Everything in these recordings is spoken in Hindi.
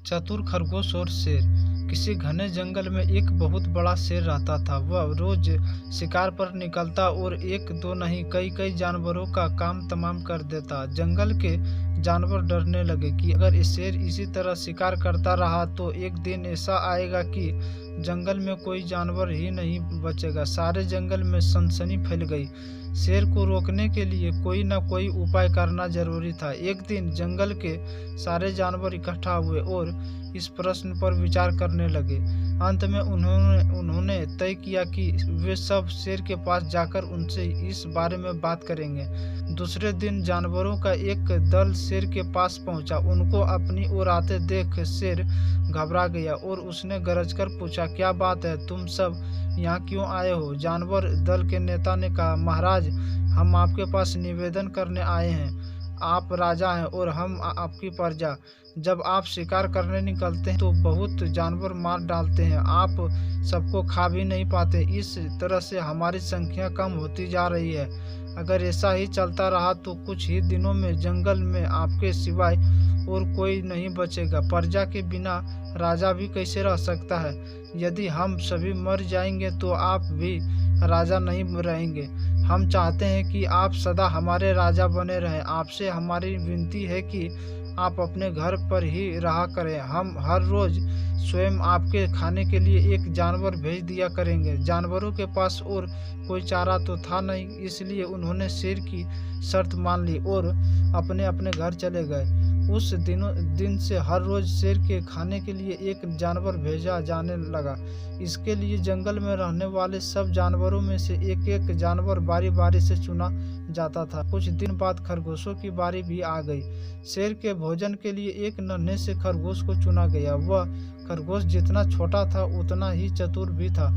चतुर खरगोश और शेर। किसी घने जंगल में एक बहुत बड़ा शेर रहता था। वह रोज शिकार पर निकलता और एक दो नहीं कई कई जानवरों का काम तमाम कर देता। जंगल के जानवर डरने लगे कि अगर शेर इसी तरह शिकार करता रहा तो एक दिन ऐसा आएगा कि जंगल में कोई जानवर ही नहीं बचेगा। सारे जंगल में सनसनी फैल गई। शेर को रोकने के लिए कोई न कोई उपाय करना जरूरी था। एक दिन जंगल के सारे जानवर इकट्ठा हुए और इस प्रश्न पर विचार करने लगे। अंत में उन्होंने तय किया कि वे सब शेर के पास जाकर उनसे इस बारे में बात करेंगे। दूसरे दिन जानवरों का एक दल शेर के पास पहुंचा। उनको अपनी ओर आते देख शेर घबरा गया और उसने गरजकर पूछा, क्या बात है, तुम सब यहाँ क्यों आए हो? जानवर दल के नेता ने कहा, महाराज, हम आपके पास निवेदन करने आए हैं। आप राजा हैं और हम आपकी प्रजा। जब आप शिकार करने निकलते हैं तो बहुत जानवर मार डालते हैं। आप सबको खा भी नहीं पाते। इस तरह से हमारी संख्या कम होती जा रही है। अगर ऐसा ही चलता रहा तो कुछ ही दिनों में जंगल में आपके सिवाय और कोई नहीं बचेगा। प्रजा के बिना राजा भी कैसे रह सकता है? यदि हम सभी मर जाएंगे तो आप भी राजा नहीं रहेंगे। हम चाहते हैं कि आप सदा हमारे राजा बने रहें। आपसे हमारी विनती है कि आप अपने घर पर ही रहा करें। हम हर रोज स्वयं आपके खाने के लिए एक जानवर भेज दिया करेंगे। जानवरों के पास और कोई चारा तो था नहीं, इसलिए उन्होंने शेर की शर्त मान ली और अपने अपने घर चले गए। उस दिन से हर रोज शेर के खाने के लिए एक जानवर भेजा जाने लगा। इसके लिए जंगल में रहने वाले सब जानवरों में से एक एक जानवर बारी बारी से चुना जाता था। कुछ दिन बाद खरगोशों की बारी भी आ गई। शेर के भोजन के लिए एक नन्हे से खरगोश को चुना गया। वह खरगोश जितना छोटा था उतना ही चतुर भी था।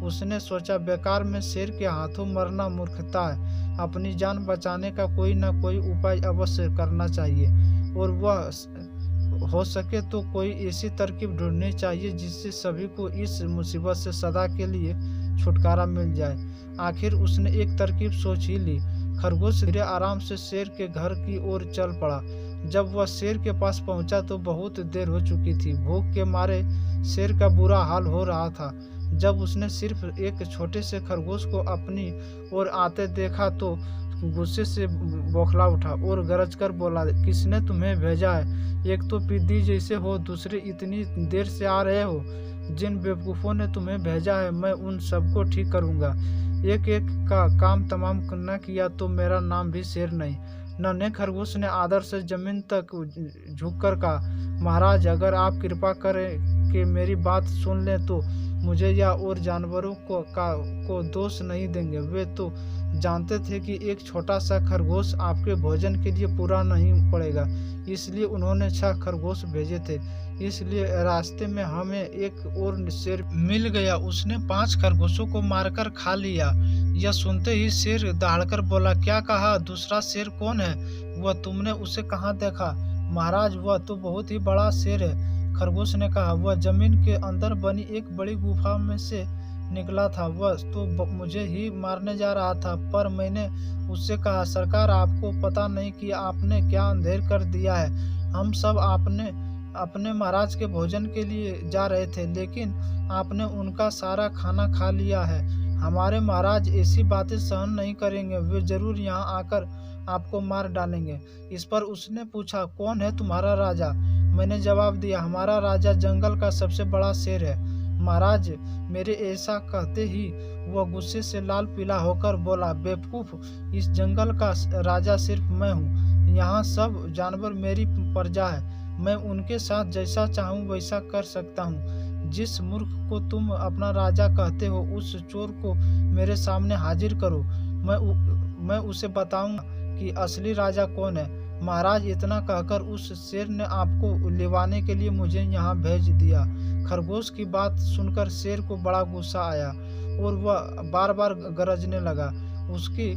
उसने सोचा, बेकार में शेर के हाथों मरना मूर्खता है। अपनी जान बचाने का कोई न कोई उपाय अवश्य करना चाहिए और वह हो सके तो कोई ऐसी तरकीब ढूंढनी चाहिए जिससे सभी को इस मुसीबत से सदा के लिए छुटकारा मिल जाए। आखिर उसने एक तरकीब सोच ही ली। खरगोश धीरे आराम से शेर के घर की ओर चल पड़ा। जब वह शेर के पास पहुंचा तो बहुत देर हो चुकी थी। भूख के मारे शेर का बुरा हाल हो रहा था। जब उसने सिर्फ एक छोटे से खरगोश को अपनी ओर आते देखा तो गुस्से से बौखला उठा और गरज कर बोला, किसने तुम्हें भेजा है? एक तो पिद्दी जैसे हो, दूसरे इतनी देर से आ रहे हो। जिन बेवकूफ़ों ने तुम्हें भेजा है मैं उन सबको ठीक करूंगा। एक एक का काम तमाम न किया तो मेरा नाम भी शेर नहीं। नन्हे खरगोश ने आदर से जमीन तक झुककर कहा, महाराज, अगर आप कृपा करें कि मेरी बात सुन लें तो मुझे या और जानवरों को दोष नहीं देंगे। वे तो जानते थे कि एक छोटा सा खरगोश आपके भोजन के लिए पूरा नहीं पड़ेगा, इसलिए उन्होंने 6 खरगोश भेजे थे। इसलिए रास्ते में हमें एक और शेर मिल गया। उसने 5 खरगोशों को मारकर खा लिया। यह सुनते ही शेर दहाड़कर बोला, क्या कहा? दूसरा शेर कौन है? वह तुमने उसे कहाँ देखा? महाराज, वह तो बहुत ही बड़ा शेर है। खरगोश ने कहा, वह जमीन के अंदर बनी एक बड़ी गुफा में से निकला था। वह तो मुझे ही मारने जा रहा था, पर मैंने उससे कहा, सरकार, आपको पता नहीं कि आपने क्या अंधेर कर दिया है। हम सब अपने महाराज के भोजन के लिए जा रहे थे, लेकिन आपने उनका सारा खाना खा लिया है। हमारे महाराज ऐसी बातें सहन नहीं करेंगे। वे जरूर यहाँ आकर आपको मार डालेंगे। इस पर उसने पूछा, कौन है तुम्हारा राजा? मैंने जवाब दिया, हमारा राजा जंगल का सबसे बड़ा शेर है। महाराज, मेरे ऐसा कहते ही वह गुस्से से लाल पीला होकर बोला, बेवकूफ, इस जंगल का राजा सिर्फ मैं हूँ। यहाँ सब जानवर मेरी प्रजा है। मैं उनके साथ जैसा चाहूँ वैसा कर सकता हूँ। जिस मूर्ख को तुम अपना राजा कहते हो उस चोर को मेरे सामने हाजिर करो। मैं उसे बताऊंगा कि असली राजा कौन है। महाराज, इतना कहकर उस शेर ने आपको लिवाने के लिए मुझे यहाँ भेज दिया। खरगोश की बात सुनकर शेर को बड़ा गुस्सा आया और वह बार बार गरजने लगा। उसकी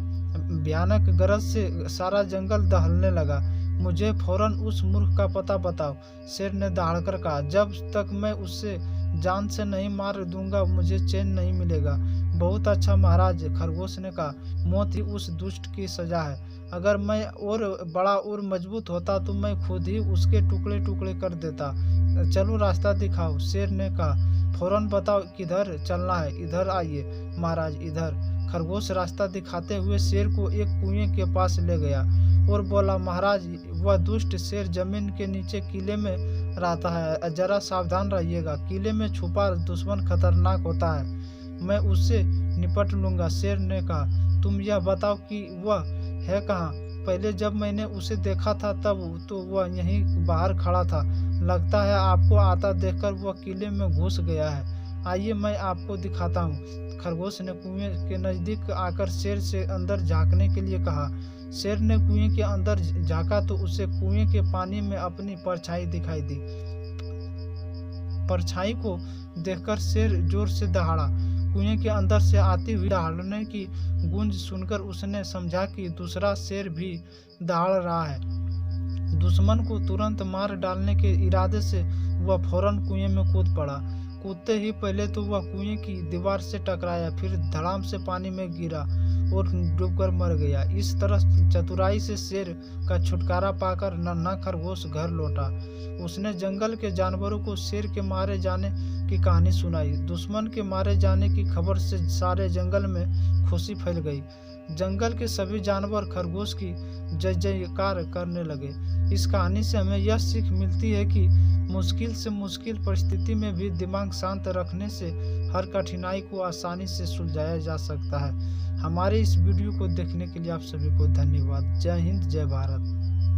भयानक गरज से सारा जंगल दहलने लगा। मुझे फौरन उस मूर्ख का पता बताओ, शेर ने दहाड़कर कहा। जब तक मैं उसे जान से नहीं मार दूंगा मुझे चैन नहीं मिलेगा। बहुत अच्छा महाराज, खरगोश ने कहा। मौत ही उस दुष्ट की सजा है। अगर मैं और बड़ा और मजबूत होता तो मैं खुद ही उसके टुकड़े टुकड़े कर देता। चलो रास्ता दिखाओ, शेर ने कहा। फौरन बताओ किधर चलना है। इधर आइए महाराज, इधर। खरगोश रास्ता दिखाते हुए शेर को एक कुएं के पास ले गया और बोला, महाराज, वह दुष्ट शेर जमीन के नीचे किले में रहता है। जरा सावधान रहिएगा। किले में छुपा दुश्मन खतरनाक होता है। मैं उससे निपट लूंगा। शेर ने कहा, तुम यह बताओ कि वह है कहाँ? पहले जब मैंने उसे देखा था तब तो वह यहीं बाहर खड़ा था। लगता है आपको आता देखकर वह किले में घुस गया है। आइए मैं आपको दिखाता हूँ। खरगोश ने कुएं के नजदीक आकर शेर से अंदर झांकने के लिए कहा। शेर ने कुएं के अंदर झांका तो उसे कुएं के पानी में अपनी परछाई दिखाई दी। परछाई को देखकर शेर जोर से दहाड़ा। कुएं के अंदर से आती हुई दहाड़ने की गूंज सुनकर उसने समझा कि दूसरा शेर भी दहाड़ रहा है। दुश्मन को तुरंत मार डालने के इरादे से वह फौरन कुएं में कूद पड़ा। कूदते ही पहले तो वह कुएं की दीवार से टकराया, फिर धड़ाम से पानी में गिरा और डूबकर मर गया। इस तरह चतुराई से शेर का छुटकारा पाकर नन्हा खरगोश घर लौटा। उसने जंगल के जानवरों को शेर के मारे जाने की कहानी सुनाई। दुश्मन के मारे जाने की खबर से सारे जंगल में खुशी फैल गई। जंगल के सभी जानवर खरगोश की जय जयकार करने लगे। इस कहानी से हमें यह सीख मिलती है कि मुश्किल से मुश्किल परिस्थिति में भी दिमाग शांत रखने से हर कठिनाई को आसानी से सुलझाया जा सकता है। हमारे इस वीडियो को देखने के लिए आप सभी को धन्यवाद। जय हिंद, जय भारत।